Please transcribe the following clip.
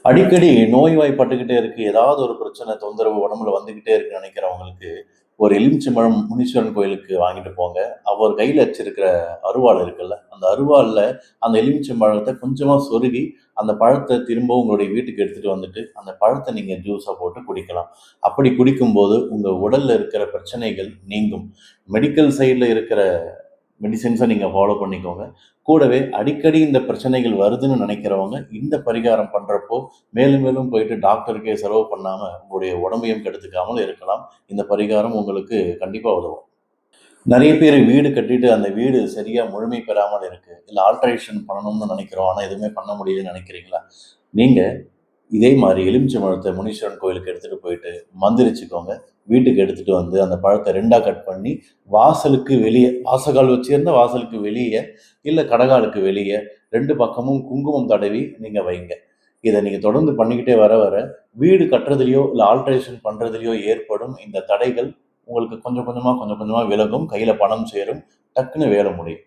அடிக்கடி நோய்வாய்ப்பட்டுக்கிட்டே இருக்கு. ஏதாவது ஒரு பிரச்சனை, தொந்தரவு உடம்புல வந்துகிட்டே இருக்குன்னு நினைக்கிறவங்களுக்கு, ஒரு எலுமிச்சம்பழம் முனீஸ்வரன் கோயிலுக்கு வாங்கிட்டு போங்க. அவர் கையில வச்சிருக்கிற அருவாள் இருக்குல்ல, அந்த அருவாள்ல அந்த எலுமிச்சம்பழத்த கொஞ்சமா சொருகி, அந்த பழத்த திரும்பவும் உங்களுடைய வீட்டுக்கு எடுத்துட்டு வந்துட்டு, அந்த பழத்த நீங்க ஜூஸா போட்டு குடிக்கலாம். அப்படி குடிக்கும்போது, உங்க உடல்ல இருக்கிற பிரச்சனைகள் நீங்கும். மெடிக்கல் சைட்ல இருக்கிற மெடிசின்ஸை நீங்கள் ஃபாலோ பண்ணிக்கோங்க. கூடவே அடிக்கடி இந்த பிரச்சனைகள் வருதுன்னு நினைக்கிறவங்க இந்த பரிகாரம் பண்ணுறப்போ மேலும் மேலும் போயிட்டு டாக்டருக்கே செலவு பண்ணாமல் உங்களுடைய உடம்பையும் கெடுத்துக்காமல் இருக்கலாம். இந்த பரிகாரம் உங்களுக்கு கண்டிப்பாக உதவும். நிறைய பேர் வீடு கட்டிட்டு அந்த வீடு சரியா முழுமை பெறாமல் இருக்கு. இல்லை ஆல்ட்ரேஷன் பண்ணணும்னு நினைக்கிறோம். ஆனால் எதுவுமே பண்ண முடியலன்னு நினைக்கிறீங்களா? நீங்க இதே மாரி எலுமிச்சம்பழத்த முனீஸ்வரன் கோயிலுக்கு எடுத்துட்டு போயிட்டு மந்திரிச்சுக்கோங்க. வீட்டுக்கு எடுத்துட்டு வந்து அந்த பழத்த 2ஆ கட் பண்ணி, வாசலுக்கு வெளிய வாசகால் வச்சிருந்தா வாசலுக்கு வெளிய, இல்ல கடகாலுக்கு வெளிய 2 பக்கமும் குங்குமம் தடவி நீங்க வைங்க. இத நீங்க தொடர்ந்து பண்ணிக்கிட்டே வர வர, வீடு கட்டுறதுலயோ, இல்ல ஆல்டரேஷன் பண்றதுலயோ ஏற்படும் இந்த தடைகள் உங்களுக்கு கொஞ்சம் கொஞ்சமா விலகும். கையில பணம் சேரும். டக்குன்னு வேல முடியும்.